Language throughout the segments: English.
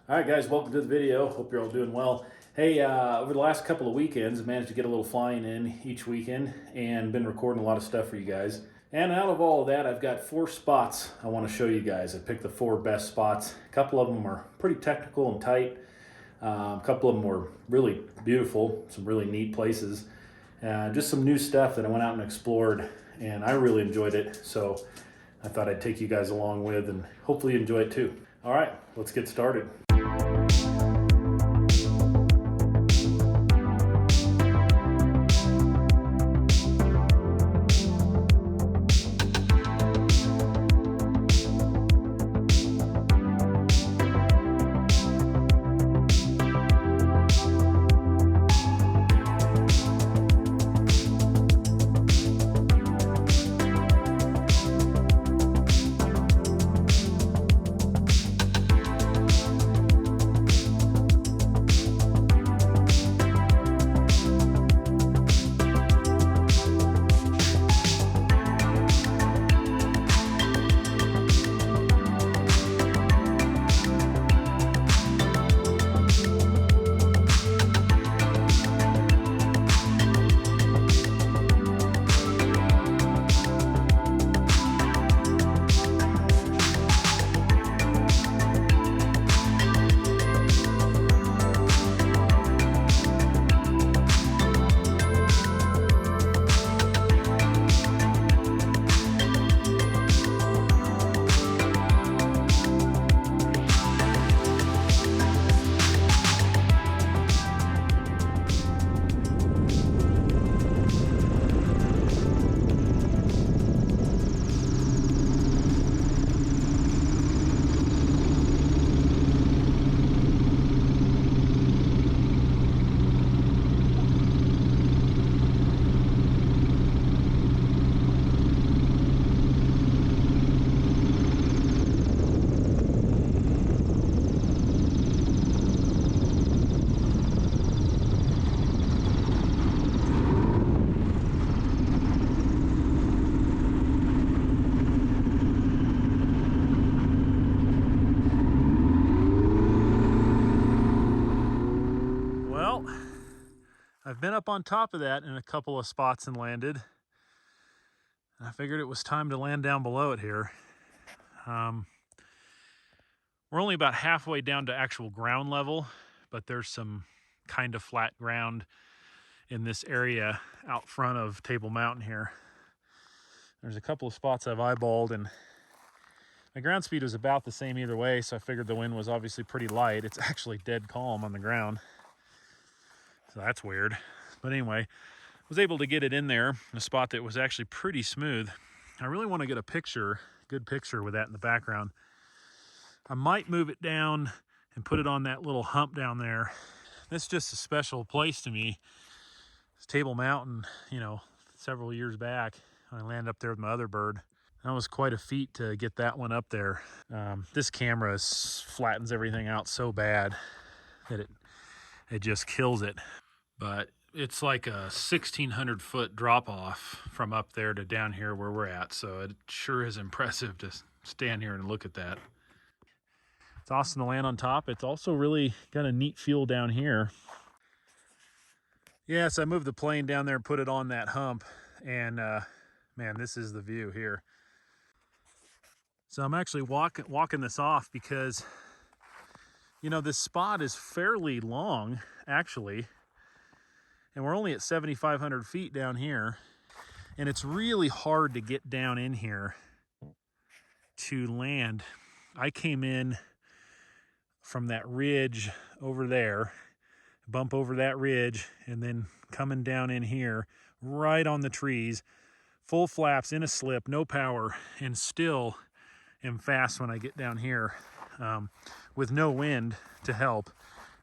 All right, guys, welcome to the video. Hope you're all doing well. Hey, over the last couple of weekends, I managed to get a little flying in each weekend and been recording a lot of stuff for you guys. And out of all of that, I've got 4 spots I want to show you guys. I picked the 4 best spots. A couple of them are pretty technical and tight. A couple of them were really beautiful, some really neat places. Just some new stuff that I went out and explored, and I really enjoyed it. So I thought I'd take you guys along with, and hopefully you enjoy it too. All right, let's get started. Well, I've been up on top of that in a couple of spots and landed. I figured it was time to land down below it here. We're only about halfway down to actual ground level, but there's some kind of flat ground in this area out front of Table Mountain here. There's a couple of spots I've eyeballed, and my ground speed was about the same either way, so I figured the wind was obviously pretty light. It's actually dead calm on the ground, so that's weird. But anyway, I was able to get it in there in a spot that was actually pretty smooth. I really want to get a picture, good picture with that in the background. I might move it down and put it on that little hump down there. That's just a special place to me. It's Table Mountain, you know, several years back. I landed up there with my other bird. That was quite a feat to get that one up there. This camera flattens everything out so bad that it just kills it. But it's like a 1,600 foot drop off from up there to down here where we're at. So it sure is impressive to stand here and look at that. It's awesome to land on top. It's also really got a neat feel down here. Yes, I moved the plane down there and put it on that hump, and man, this is the view here. So I'm actually walking this off because, you know, this spot is fairly long, actually, and we're only at 7,500 feet down here, and it's really hard to get down in here to land. I came in from that ridge over there, bump over that ridge, and then coming down in here right on the trees, full flaps in a slip, no power, and still am fast when I get down here with no wind to help.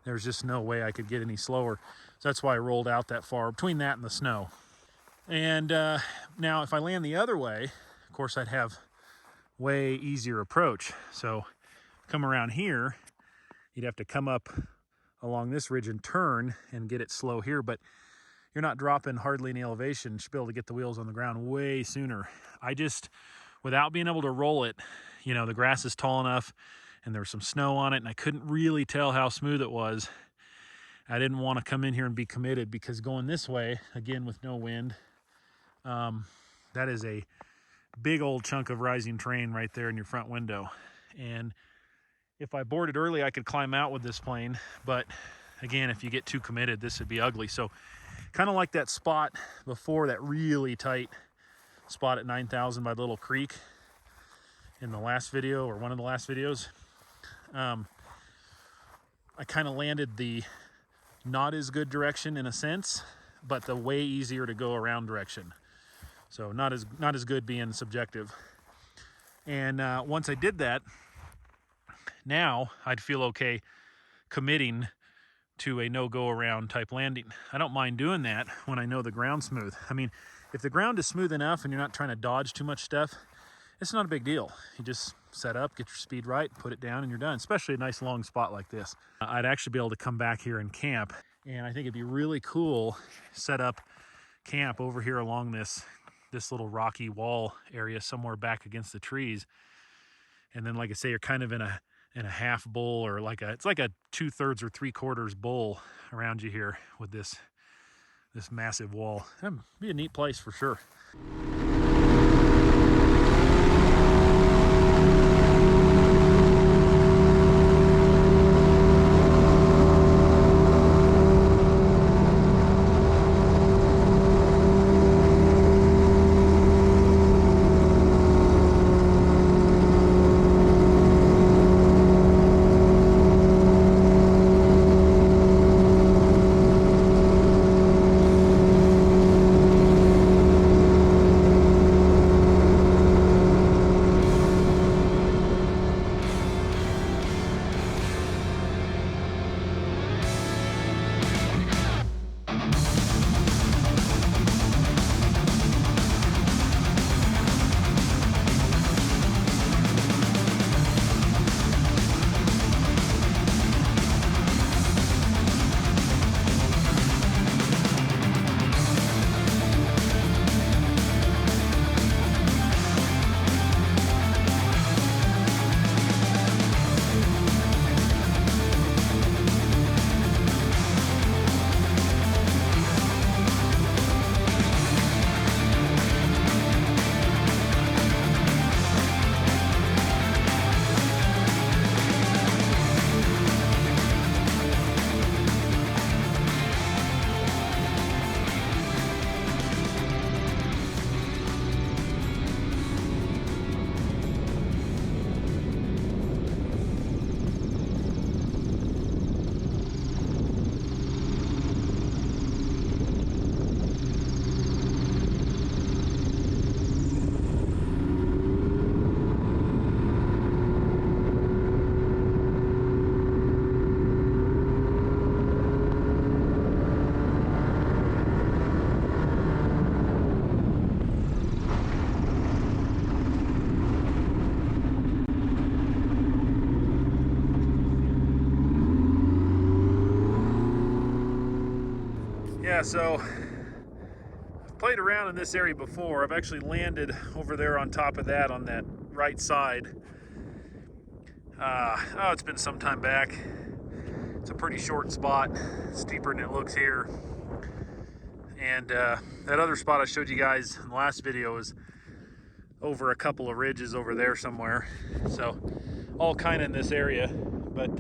There's just no way I could get any slower. So that's why I rolled out that far between that and the snow. And now if I land the other way, of course I'd have way easier approach. So come around here, you'd have to come up along this ridge and turn and get it slow here, but you're not dropping hardly any elevation. You should be able to get the wheels on the ground way sooner. I just, without being able to roll it, you know, the grass is tall enough and there was some snow on it, and I couldn't really tell how smooth it was. I didn't want to come in here and be committed, because going this way, again with no wind, that is a big old chunk of rising terrain right there in your front window. And if I boarded early, I could climb out with this plane, but again, if you get too committed, this would be ugly. So kind of like that spot before, that really tight spot at 9,000 by the little creek in the last video, or one of the last videos, I kind of landed the not as good direction in a sense, but the way easier to go around direction. So not as good being subjective. And once I did that, now I'd feel okay committing to a no-go around type landing. I don't mind doing that when I know the ground's smooth. I mean, if the ground is smooth enough and you're not trying to dodge too much stuff, it's not a big deal. You just set up, get your speed right, put it down, and you're done, especially a nice long spot like this. I'd actually be able to come back here and camp, and I think it'd be really cool set up camp over here along this little rocky wall area somewhere back against the trees. And then, like I say, you're kind of in a half bowl, or it's like a 2/3 or 3/4 bowl around you here with this massive wall. That'd be a neat place for sure. Yeah, so I've played around in this area before. I've actually landed over there on top of that on that right side. Oh, it's been some time back. It's a pretty short spot, steeper than it looks here. And that other spot I showed you guys in the last video is over a couple of ridges over there somewhere. So all kind of in this area, but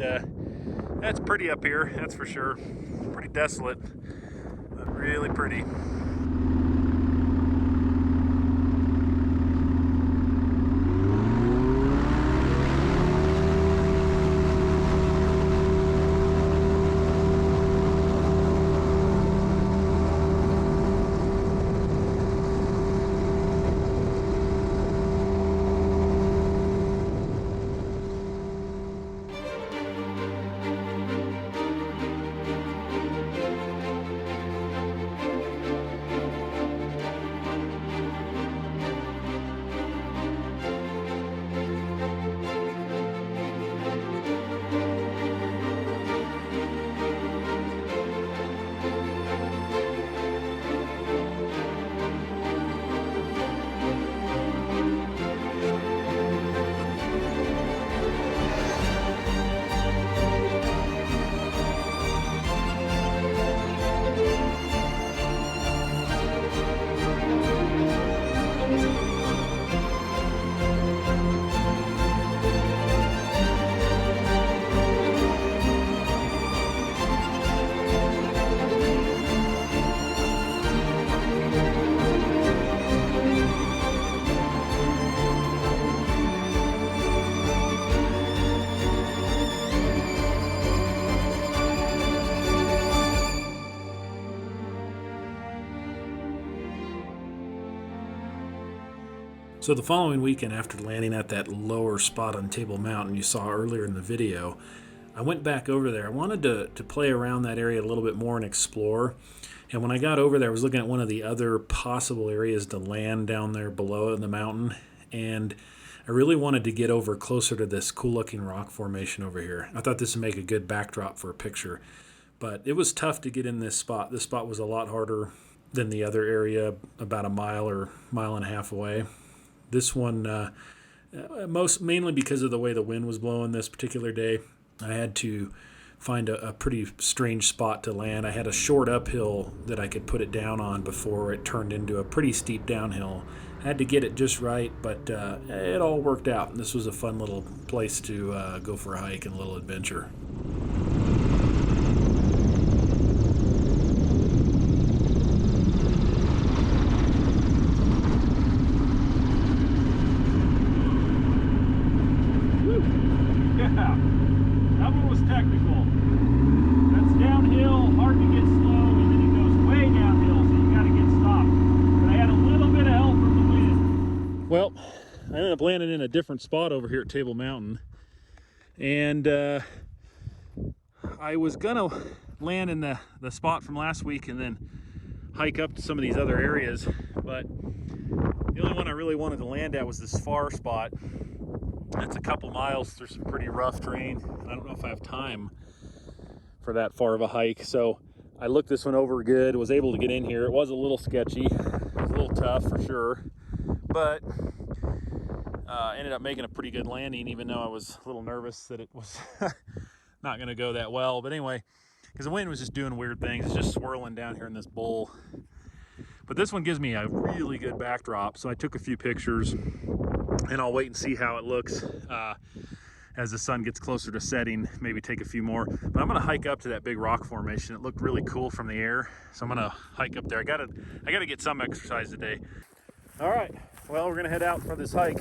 that's pretty up here, that's for sure. Pretty desolate, but really pretty. So the following weekend, after landing at that lower spot on Table Mountain you saw earlier in the video, I went back over there. I wanted to play around that area a little bit more and explore. And when I got over there, I was looking at one of the other possible areas to land down there below in the mountain. And I really wanted to get over closer to this cool-looking rock formation over here. I thought this would make a good backdrop for a picture. But it was tough to get in this spot. This spot was a lot harder than the other area, about a mile or mile and a half away. This one, mainly because of the way the wind was blowing this particular day, I had to find a pretty strange spot to land. I had a short uphill that I could put it down on before it turned into a pretty steep downhill. I had to get it just right, but it all worked out. This was a fun little place to go for a hike and a little adventure. That one was technical. That's downhill, hard to get slow, and then it goes way downhill, so you got to get stopped. But I had a little bit of help from the wind. Well, I ended up landing in a different spot over here at Table Mountain. And I was going to land in the spot from last week and then hike up to some of these other areas. But the only one I really wanted to land at was this far spot. It's a couple miles through some pretty rough terrain. I don't know if I have time for that far of a hike, so I looked this one over good, was able to get in here. It was a little sketchy, it was a little tough for sure, but ended up making a pretty good landing, even though I was a little nervous that it was not going to go that well. But anyway, because the wind was just doing weird things, it's just swirling down here in this bowl. But this one gives me a really good backdrop, so I took a few pictures, and I'll wait and see how it looks as the sun gets closer to setting, maybe take a few more. But I'm gonna hike up to that big rock formation. It looked really cool from the air, so I'm gonna hike up there. I gotta get some exercise today. All right, well, we're gonna head out for this hike.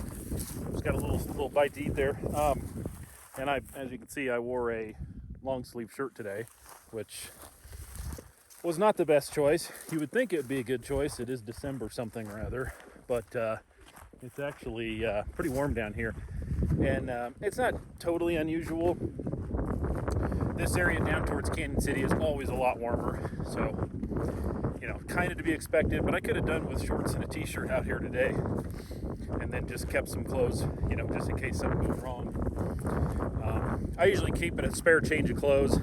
Just got a little bite to eat there. And as you can see, I wore a long sleeve shirt today, which was not the best choice. You would think it would be a good choice. It is December something or other, but it's actually pretty warm down here. And it's not totally unusual. This area down towards Canyon City is always a lot warmer. So, kind of to be expected, but I could have done with shorts and a t-shirt out here today. And then just kept some clothes, just in case something goes wrong. I usually keep a spare change of clothes.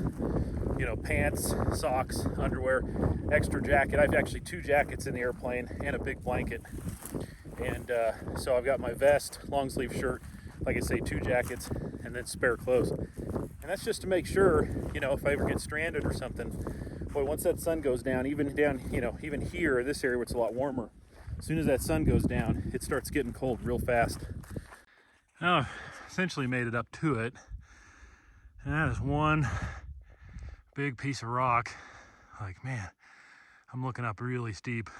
Pants, socks, underwear, extra jacket. I've actually 2 jackets in the airplane and a big blanket. And so I've got my vest, long sleeve shirt, like I say, 2 jackets, and then spare clothes. And that's just to make sure, if I ever get stranded or something, boy, once that sun goes down, even here, this area where it's a lot warmer, as soon as that sun goes down, it starts getting cold real fast. Now I've essentially made it up to it. And that is one big piece of rock. Like, man, I'm looking up really steep.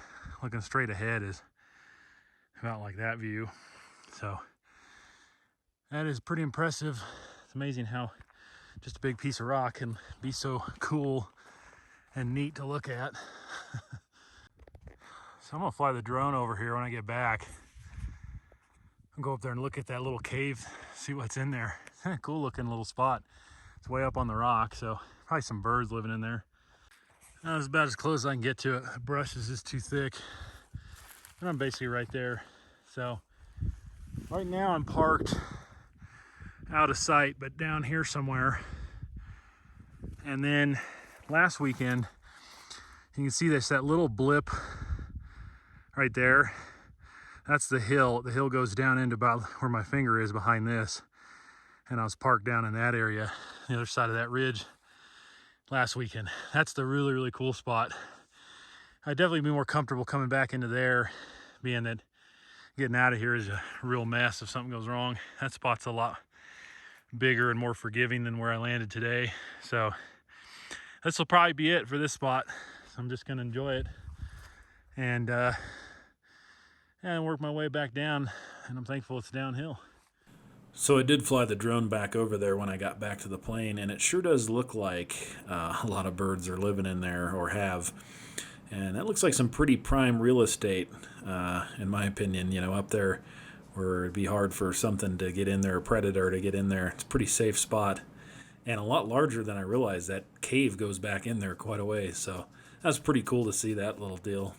Looking straight ahead is about like that view. So that is pretty impressive. It's amazing how just a big piece of rock can be so cool and neat to look at. So I'm gonna fly the drone over here when I get back. I'll go up there and look at that little cave, see what's in there. It's kind of cool looking little spot. It's way up on the rock, so probably some birds living in there. That was about as close as I can get to it. The brush is just too thick. And I'm basically right there. So right now I'm parked out of sight, but down here somewhere. And then last weekend, you can see that little blip right there. That's the hill. The hill goes down into about where my finger is behind this. And I was parked down in that area, the other side of that ridge last weekend. That's the really, really cool spot. I'd definitely be more comfortable coming back into there, being that getting out of here is a real mess if something goes wrong. That spot's a lot bigger and more forgiving than where I landed today. So this will probably be it for this spot. So I'm just gonna enjoy it and work my way back down, and I'm thankful it's downhill. So I did fly the drone back over there when I got back to the plane, and it sure does look like a lot of birds are living in there or have. And that looks like some pretty prime real estate, in my opinion, up there where it'd be hard for something to get in there, a predator to get in there. It's a pretty safe spot, and a lot larger than I realized. That cave goes back in there quite a ways, so that's pretty cool to see that little deal.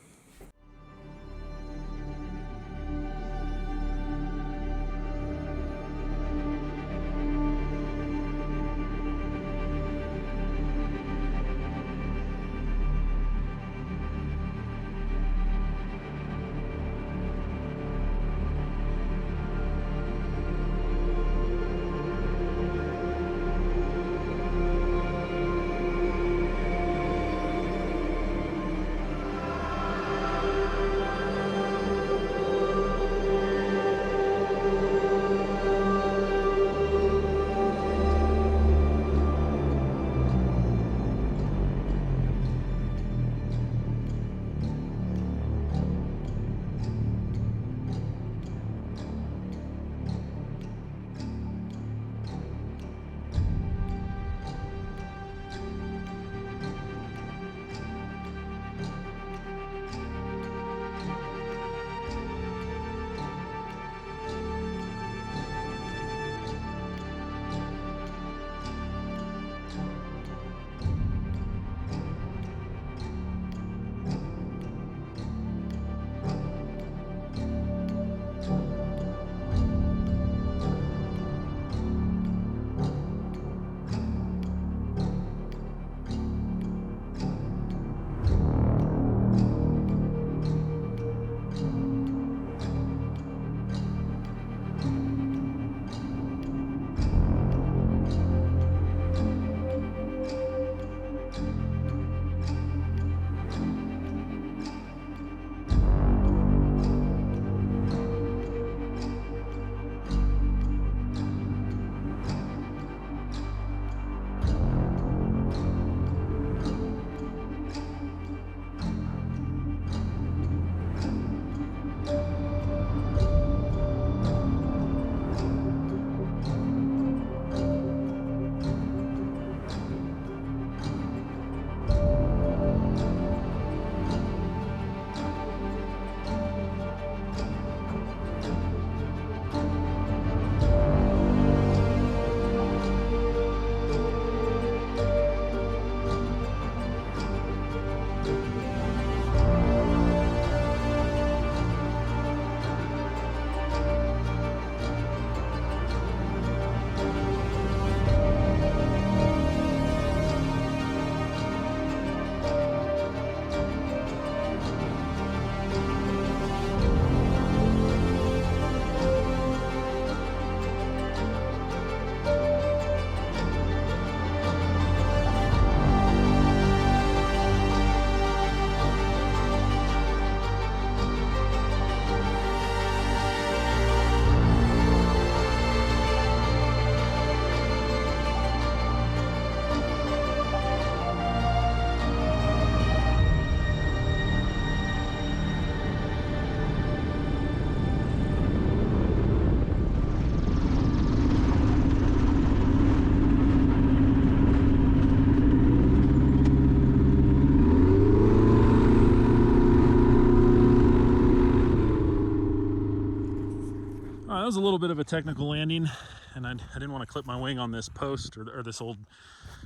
That was a little bit of a technical landing, and I didn't want to clip my wing on this post or this old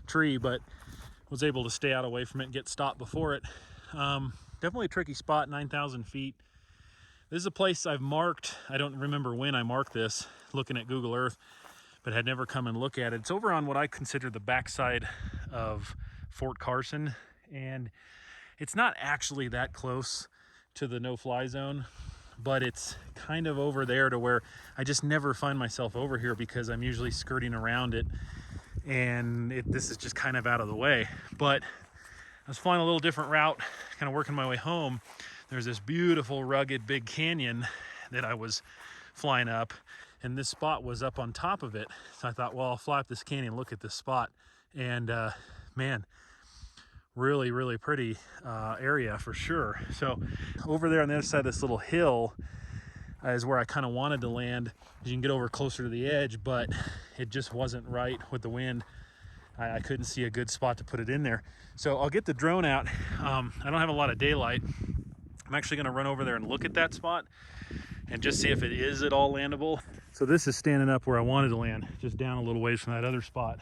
tree, but was able to stay out away from it and get stopped before it. Definitely a tricky spot, 9,000 feet. This is a place I've marked. I don't remember when I marked this, looking at Google Earth, but had never come and look at it. It's over on what I consider the backside of Fort Carson, and it's not actually that close to the no-fly zone, but it's kind of over there to where I just never find myself over here because I'm usually skirting around it, and this is just kind of out of the way. But I was flying a little different route, kind of working my way home. There's this beautiful, rugged, big canyon that I was flying up, and this spot was up on top of it. So I thought, well, I'll fly up this canyon, look at this spot, and man, really, really pretty area for sure. So over there on the other side of this little hill is where I kind of wanted to land. You can get over closer to the edge, but it just wasn't right with the wind. I couldn't see a good spot to put it in there. So I'll get the drone out. I don't have a lot of daylight. I'm actually going to run over there and look at that spot and just see if it is at all landable. So this is standing up where I wanted to land, just down a little ways from that other spot.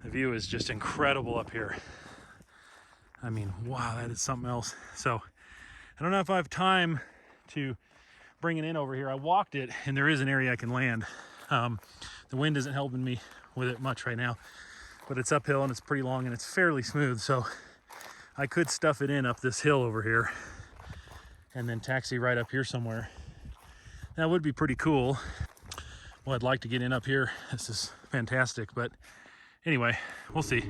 The view is just incredible up here. I mean, wow, that is something else. So I don't know if I have time to bring it in over here. I walked it, and there is an area I can land. The wind isn't helping me with it much right now, but it's uphill and it's pretty long and it's fairly smooth. So I could stuff it in up this hill over here and then taxi right up here somewhere. That would be pretty cool. Well, I'd like to get in up here. This is fantastic, but anyway, we'll see.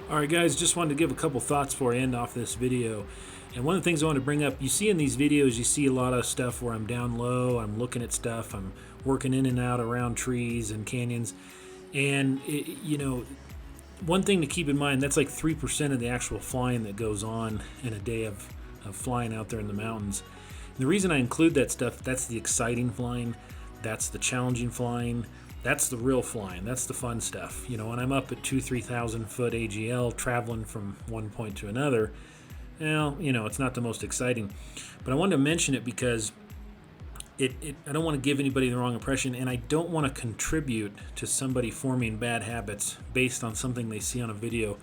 Alright guys, just wanted to give a couple thoughts before I end off this video. And one of the things I want to bring up, you see in these videos, you see a lot of stuff where I'm down low, I'm looking at stuff, I'm working in and out around trees and canyons. And, you know, one thing to keep in mind, that's like 3% of the actual flying that goes on in a day of flying out there in the mountains. And the reason I include that stuff, that's the exciting flying, that's the challenging flying, that's the real flying. That's the fun stuff. You know, when I'm up at 2,000-3,000 foot AGL traveling from one point to another, well, you know, it's not the most exciting. But I wanted to mention it because I don't want to give anybody the wrong impression, and I don't want to contribute to somebody forming bad habits based on something they see on a video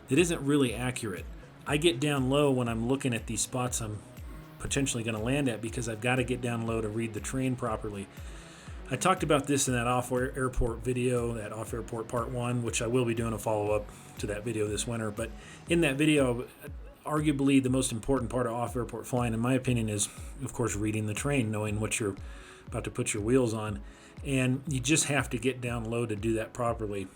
that isn't really accurate. I get down low when I'm looking at these spots I'm potentially going to land at because I've got to get down low to read the terrain properly. I talked about this in that off-airport video, that off-airport part 1, which I will be doing a follow-up to that video this winter. But in that video, arguably the most important part of off-airport flying, in my opinion, is, of course, reading the terrain, knowing what you're about to put your wheels on. And you just have to get down low to do that properly.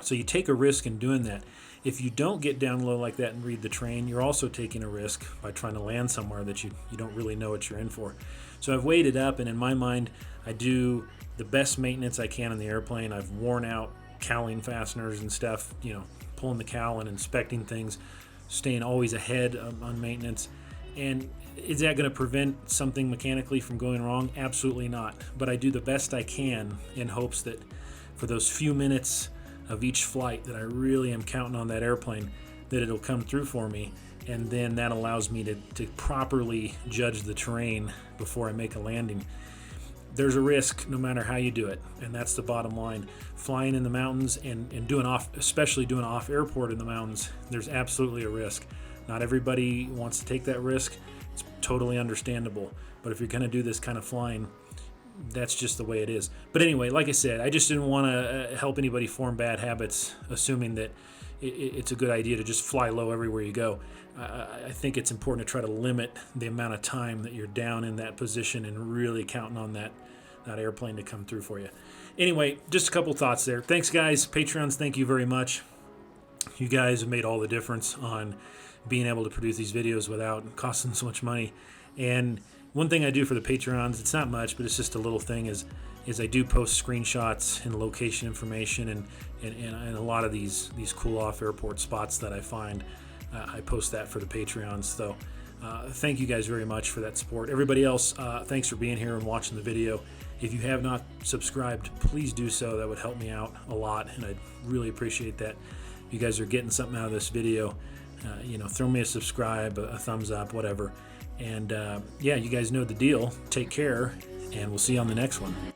So you take a risk in doing that. If you don't get down low like that and read the terrain, you're also taking a risk by trying to land somewhere that you don't really know what you're in for. So I've weighed it up, and in my mind, I do the best maintenance I can on the airplane. I've worn out cowling fasteners and stuff, you know, pulling the cowl and inspecting things, staying always ahead on maintenance. And is that going to prevent something mechanically from going wrong? Absolutely not. But I do the best I can in hopes that for those few minutes of each flight that I really am counting on that airplane, that it'll come through for me. And then that allows me to properly judge the terrain before I make a landing. There's a risk no matter how you do it, and that's the bottom line. Flying in the mountains and especially doing off airport in the mountains, there's absolutely a risk. Not everybody wants to take that risk. It's totally understandable. But if you're going to do this kind of flying, that's just the way it is. But anyway, like I said, I just didn't want to help anybody form bad habits, assuming that it's a good idea to just fly low everywhere you go. I think it's important to try to limit the amount of time that you're down in that position and really counting on that that airplane to come through for you. Anyway, just a couple thoughts there. Thanks, guys. Patreons, thank you very much. You guys have made all the difference on being able to produce these videos without costing so much money. And one thing I do for the Patreons, it's not much, but it's just a little thing, is I do post screenshots and location information and a lot of these cool off airport spots that I find. I post that for the Patreons. So thank you guys very much for that support. Everybody else, thanks for being here and watching the video. If you have not subscribed, please do so. That would help me out a lot, and I'd really appreciate that. If you guys are getting something out of this video, throw me a subscribe, a thumbs up, whatever. And yeah, you guys know the deal. Take care, and we'll see you on the next one.